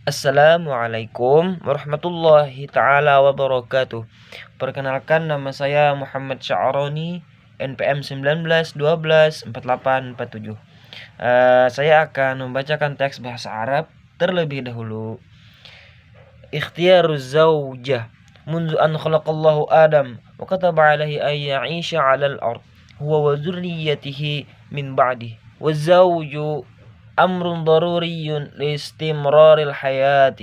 Assalamualaikum warahmatullahi taala wabarakatuh. Perkenalkan, nama saya Muhammad Sya'roni, NPM 19 12 48 47. Saya akan membacakan teks bahasa Arab terlebih dahulu. Ikhtiyaruz zawjah mundu an khalaqallahu Adam wa kataba alaihi ay ya'isha 'alal ard huwa wa dzurriyyatihi min ba'di. Wa zawju أمر ضروري لاستمرار الحياة،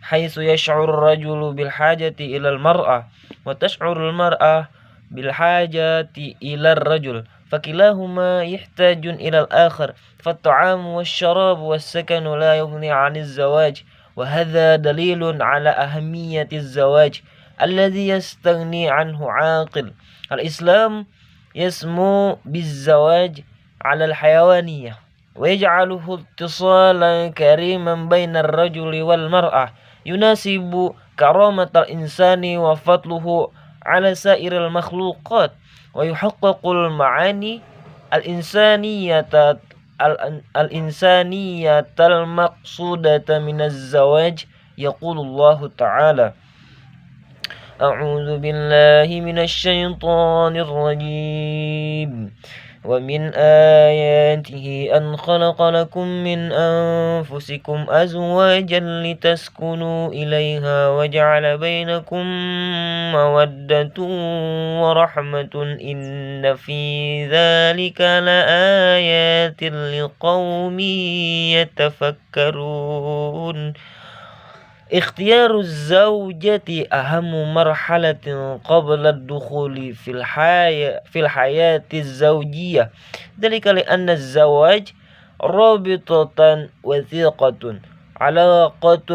حيث يشعر الرجل بالحاجة إلى المرأة وتشعر المرأة بالحاجة إلى الرجل، فكلاهما يحتاج إلى الآخر، فالطعام والشراب والسكن لا يغني عن الزواج، وهذا دليل على أهمية الزواج الذي يستغني عنه عاقل. الإسلام يسمو بالزواج على الحيوانية ويجعله اتصالا كريما بين الرجل والمرأة يناسب كرامة الإنسان وفضله على سائر المخلوقات، ويحقق المعاني الإنسانية المقصودة من الزواج. يقول الله تعالى: أعوذ بالله من الشيطان الرجيم. ومن آياته أن خلق لكم من أنفسكم أزواجا لتسكنوا إليها وجعل بينكم مودة ورحمة إن في ذلك لآيات لقوم يتفكرون. اختيار الزوجة أهم مرحلة قبل الدخول في الحياة الزوجية، ذلك لأن الزواج رابطة وثيقة، علاقة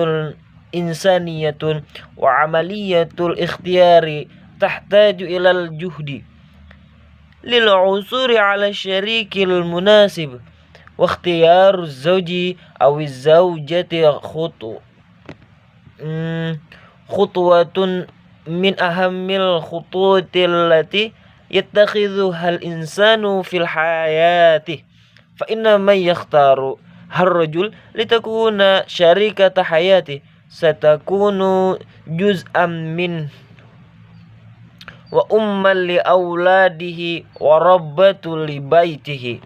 إنسانية، وعملية الاختيار تحتاج إلى الجهد للعثور على الشريك المناسب. واختيار الزوج أو الزوجة خطوة من أهم الخطوات التي يتخذها الإنسان في الحياة، فإن من يختار الرجل لتكون شريكة حياته ستكون جزءا منه وأما لأولاده وربة لبيته.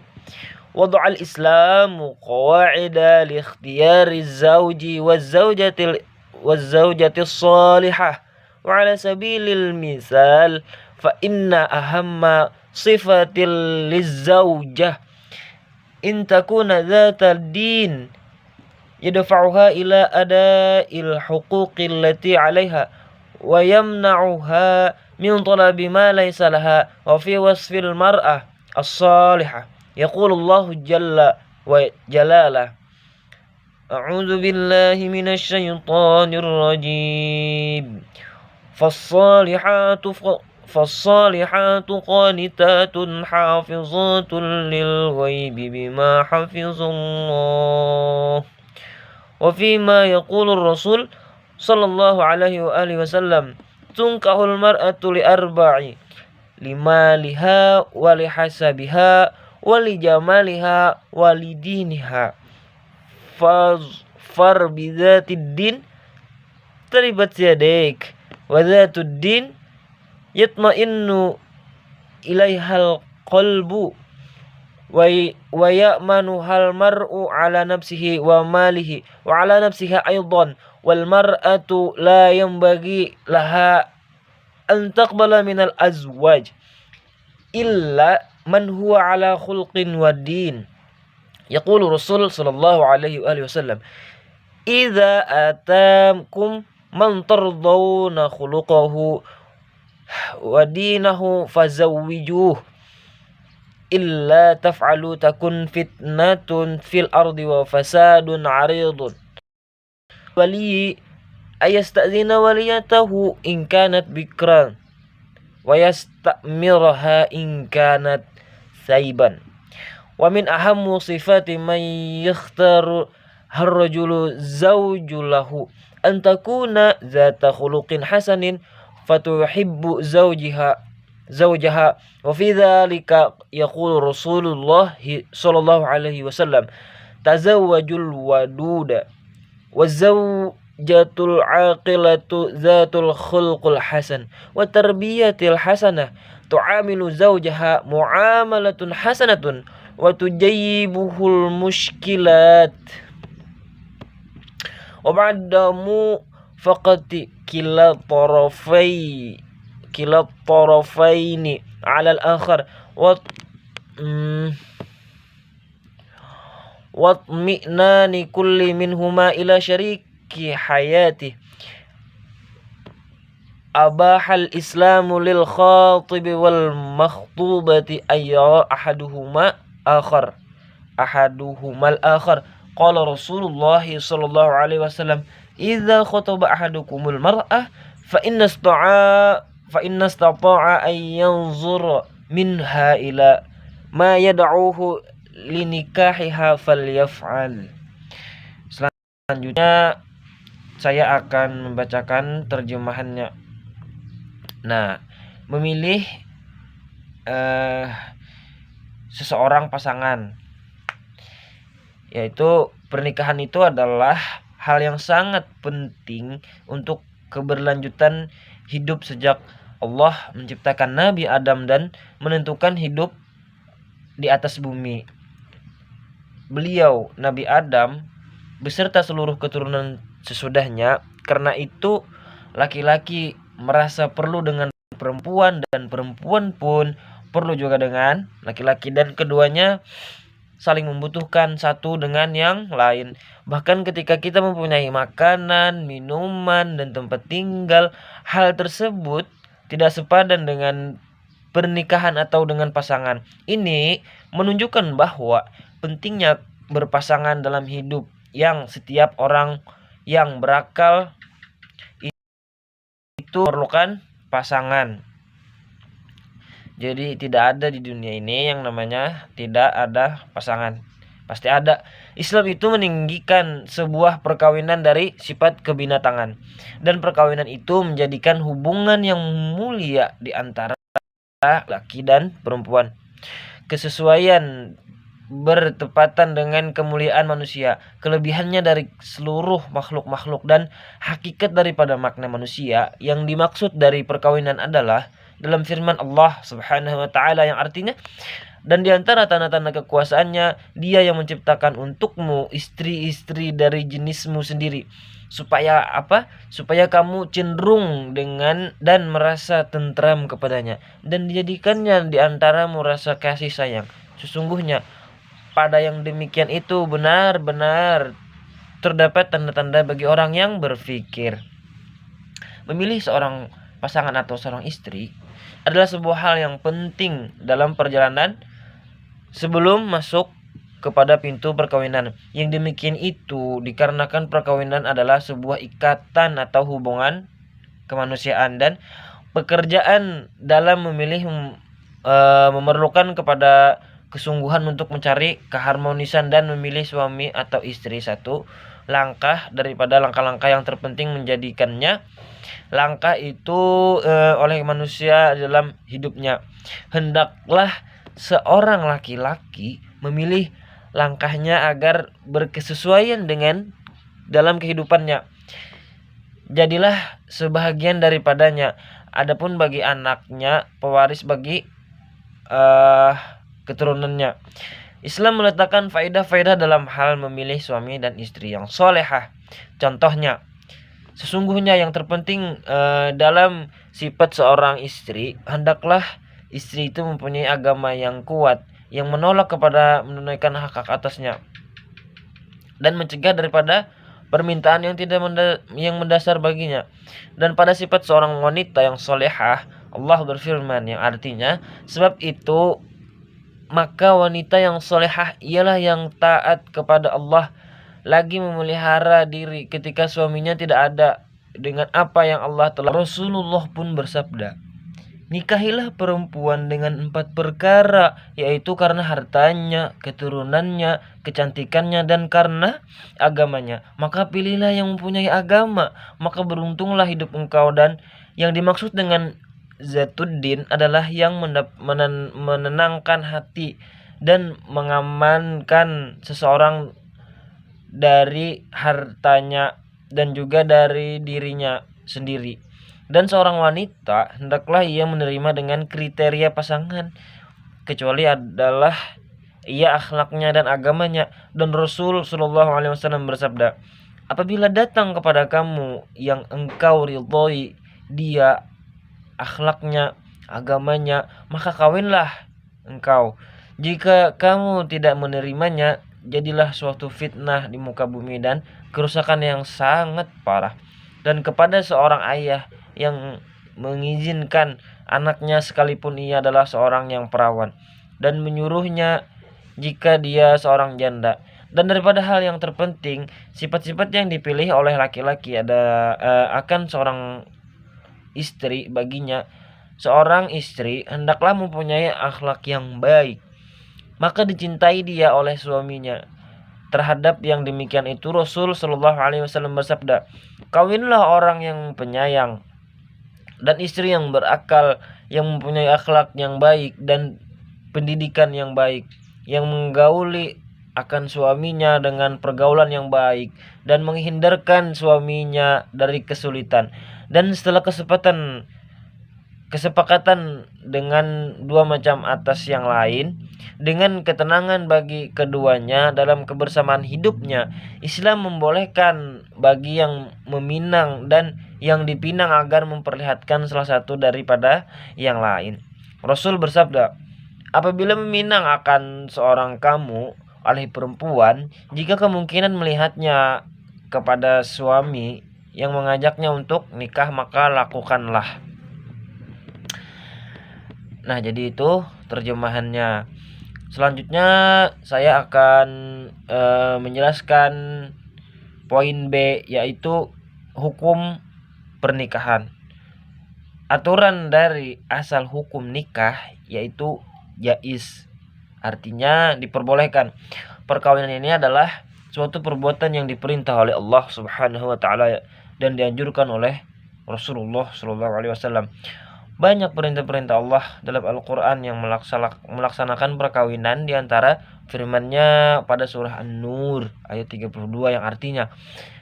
وضع الإسلام قواعد لاختيار الزوج والزوجة الصالحة، وعلى سبيل المثال فإن أهم صفة للزوجة إن تكون ذات الدين يدفعها إلى أداء الحقوق التي عليها ويمنعها من طلب ما ليس لها. وفي وصف المرأة الصالحة يقول الله جل وجلاله: أعوذ بالله من الشيطان الرجيم. فالصالحات قانتات حافظات للغيب بما حفظ الله. وفيما يقول الرسول صلى الله عليه وآله وسلم: تنكح المرأة لأربع: لمالها ولحسبها ولجمالها ولدينها، فاظفر بذات الدين تربت يديك، وذات الدين يطمئن إليها القلب ويأمنها المرء على نفسه وماله وعلى نفسها أيضا. والمرأة لا ينبغي لها أن تقبل من الأزواج إلا من هو على خلق ودين. يقول الرسول صلى الله عليه وآله وسلم: إذا أتاكم من ترضون خلقه ودينه فزوجوه، إلا تفعلوا تكن فتنة في الأرض وفساد عريض. ولي أن يستأذن وليته إن كانت بكرا ويستأمرها إن كانت ثيبا. ومن أهم صفات من يختار الرجل زوج له أن تكون ذات خلق حسن فتحب زوجها. وفي ذلك يقول رسول الله صلى الله عليه وسلم: تزوجوا الودود wa zawjatul aqilatu zatul khulqul hasan wa tarbiyatil hasanah tu'amilu zawjaha muamalatun hasanatun wa tujayyibuhul mushkilat wa ba'damu faqati kila tarafaini 'ala al-akhar wa watmi'nani kulli minhuma ila syariki hayati abahal islamu lil khatibi wal makhtubati ayyara ahaduhumal akhar qala Rasulullah sallallahu alaihi wasallam idza khataba ahadukumul mar'ah fa inna istata'a an yanzura minha ila ma yad'uhu linikahiha falyaf'al. Selanjutnya saya akan membacakan terjemahannya. Nah, memilih seseorang pasangan, yaitu pernikahan itu adalah hal yang sangat penting untuk keberlanjutan hidup sejak Allah menciptakan Nabi Adam dan menentukan hidup di atas bumi. Beliau Nabi Adam beserta seluruh keturunan sesudahnya. Karena itu laki-laki merasa perlu dengan perempuan dan perempuan pun perlu juga dengan laki-laki, dan keduanya saling membutuhkan satu dengan yang lain. Bahkan ketika kita mempunyai makanan, minuman, dan tempat tinggal, hal tersebut tidak sepadan dengan pernikahan atau dengan pasangan. Ini menunjukkan bahwa pentingnya berpasangan dalam hidup yang setiap orang yang berakal itu memerlukan pasangan. Jadi tidak ada di dunia ini yang namanya tidak ada pasangan. Pasti ada. Islam itu meninggikan sebuah perkawinan dari sifat kebinatangan, dan perkawinan itu menjadikan hubungan yang mulia di antara laki dan perempuan. Kesesuaian bertepatan dengan kemuliaan manusia, kelebihannya dari seluruh makhluk-makhluk, dan hakikat daripada makna manusia. Yang dimaksud dari perkawinan adalah dalam firman Allah Subhanahu wa taala yang artinya, dan di antara tanda-tanda kekuasaannya, Dia yang menciptakan untukmu istri-istri dari jenismu sendiri. Supaya apa? Supaya kamu cenderung dengan dan merasa tentram kepadanya, dan dijadikannya di antaramu rasa kasih sayang. Sesungguhnya pada yang demikian itu benar-benar terdapat tanda-tanda bagi orang yang berfikir. Memilih seorang pasangan atau seorang istri adalah sebuah hal yang penting dalam perjalanan sebelum masuk kepada pintu perkawinan. Yang demikian itu dikarenakan perkawinan adalah sebuah ikatan atau hubungan kemanusiaan, dan pekerjaan dalam memilih memerlukan kepada kesungguhan untuk mencari keharmonisan dan memilih suami atau istri. Satu langkah daripada langkah-langkah yang terpenting menjadikannya langkah itu oleh manusia dalam hidupnya. Hendaklah seorang laki-laki memilih langkahnya agar berkesesuaian dengan dalam kehidupannya. Jadilah sebahagian daripadanya. Adapun bagi anaknya, pewaris bagi keturunannya. Islam meletakkan faedah-faedah dalam hal memilih suami dan istri yang solehah. Contohnya, sesungguhnya yang terpenting dalam sifat seorang istri, hendaklah istri itu mempunyai agama yang kuat, yang menolak kepada menunaikan hak-hak atasnya, dan mencegah daripada permintaan yang tidak yang mendasar baginya. Dan pada sifat seorang wanita yang solehah, Allah berfirman yang artinya, sebab itu maka wanita yang solehah ialah yang taat kepada Allah, lagi memelihara diri ketika suaminya tidak ada, dengan apa yang Allah telah. Rasulullah pun bersabda, nikahilah perempuan dengan 4 perkara, yaitu karena hartanya, keturunannya, kecantikannya, dan karena agamanya. Maka pilihlah yang mempunyai agama, maka beruntunglah hidup engkau. Dan yang dimaksud dengan Zatuddin adalah yang menenangkan hati dan mengamankan seseorang dari hartanya dan juga dari dirinya sendiri. Dan seorang wanita hendaklah ia menerima dengan kriteria pasangan, kecuali adalah ia akhlaknya dan agamanya. Dan Rasul Shallallahu Alaihi Wasallam bersabda, apabila datang kepada kamu yang engkau ridhoi dia akhlaknya, agamanya, maka kawinlah engkau. Jika kamu tidak menerimanya, jadilah suatu fitnah di muka bumi dan kerusakan yang sangat parah. Dan kepada seorang ayah yang mengizinkan anaknya sekalipun ia adalah seorang yang perawan dan menyuruhnya jika dia seorang janda. Dan daripada hal yang terpenting, sifat-sifat yang dipilih oleh laki-laki akan seorang istri baginya. Seorang istri hendaklah mempunyai akhlak yang baik, maka dicintai dia oleh suaminya. Terhadap yang demikian itu Rasul Shallallahu Alaihi Wasallam bersabda, kawinlah orang yang penyayang dan istri yang berakal, yang mempunyai akhlak yang baik dan pendidikan yang baik, yang menggauli akan suaminya dengan pergaulan yang baik dan menghindarkan suaminya dari kesulitan. Dan setelah kesepakatan dengan dua macam atas yang lain, dengan ketenangan bagi keduanya dalam kebersamaan hidupnya, Islam membolehkan bagi yang meminang dan yang dipinang agar memperlihatkan salah satu daripada yang lain. Rasul bersabda, apabila meminang akan seorang kamu oleh perempuan, jika kemungkinan melihatnya kepada suami yang mengajaknya untuk nikah, maka lakukanlah. Nah, jadi itu terjemahannya. Selanjutnya saya akan menjelaskan poin B, yaitu hukum pernikahan. Aturan dari asal hukum nikah yaitu jaiz, artinya diperbolehkan. Perkawinan ini adalah suatu perbuatan yang diperintah oleh Allah Subhanahu wa taala dan dianjurkan oleh Rasulullah Shallallahu Alaihi Wasallam. Banyak perintah-perintah Allah dalam Al-Quran yang melaksanakan perkawinan, diantara firman-Nya pada surah An-Nur ayat 32 yang artinya,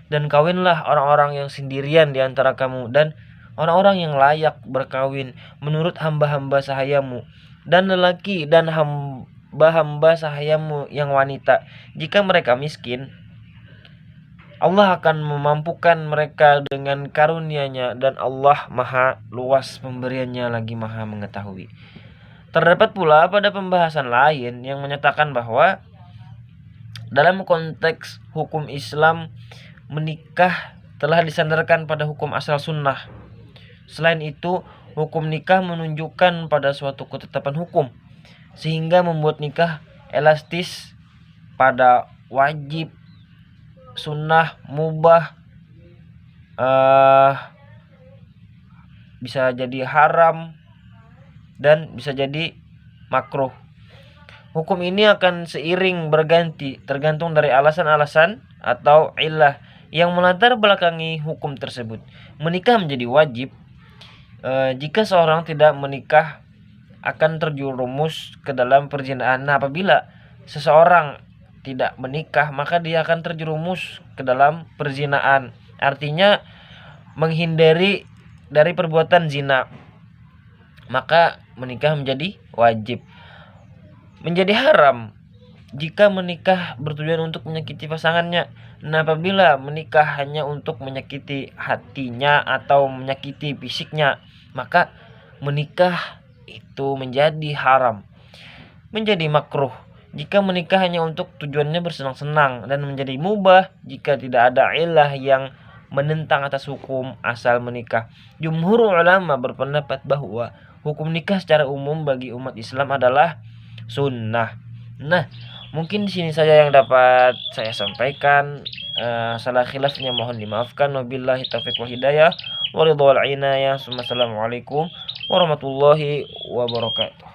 dan kawinlah orang-orang yang sendirian di antara kamu dan orang-orang yang layak berkawin menurut hamba-hamba sahayamu dan lelaki dan hamba-hamba sahayamu yang wanita. Jika mereka miskin, Allah akan memampukan mereka dengan karunia-Nya dan Allah maha luas pemberiannya lagi maha mengetahui. Terdapat pula pada pembahasan lain yang menyatakan bahwa dalam konteks hukum Islam, menikah telah disandarkan pada hukum asal sunnah. Selain itu, hukum nikah menunjukkan pada suatu ketetapan hukum, sehingga membuat nikah elastis pada wajib, sunnah, mubah, bisa jadi haram dan bisa jadi makruh. Hukum ini akan seiring berganti tergantung dari alasan-alasan atau illah yang melatar belakangi hukum tersebut. Menikah menjadi wajib jika seorang tidak menikah akan terjerumus ke dalam perzinahan. Nah, apabila seseorang tidak menikah, maka dia akan terjerumus ke dalam perzinahan. Artinya menghindari dari perbuatan zina. Maka menikah menjadi wajib. Menjadi haram jika menikah bertujuan untuk menyakiti pasangannya. Nah, apabila menikah hanya untuk menyakiti hatinya atau menyakiti fisiknya, maka menikah itu menjadi haram, menjadi makruh. Jika menikah hanya untuk tujuannya bersenang-senang, dan menjadi mubah jika tidak ada illah yang menentang atas hukum asal menikah. Jumhur ulama berpendapat bahwa hukum nikah secara umum bagi umat Islam adalah sunnah. Nah, mungkin di sini saja yang dapat saya sampaikan. Salah khilafnya mohon dimaafkan. Wabillahi taufiq wal hidayah. Waridhal inayah. Assalamualaikum warahmatullahi wabarakatuh.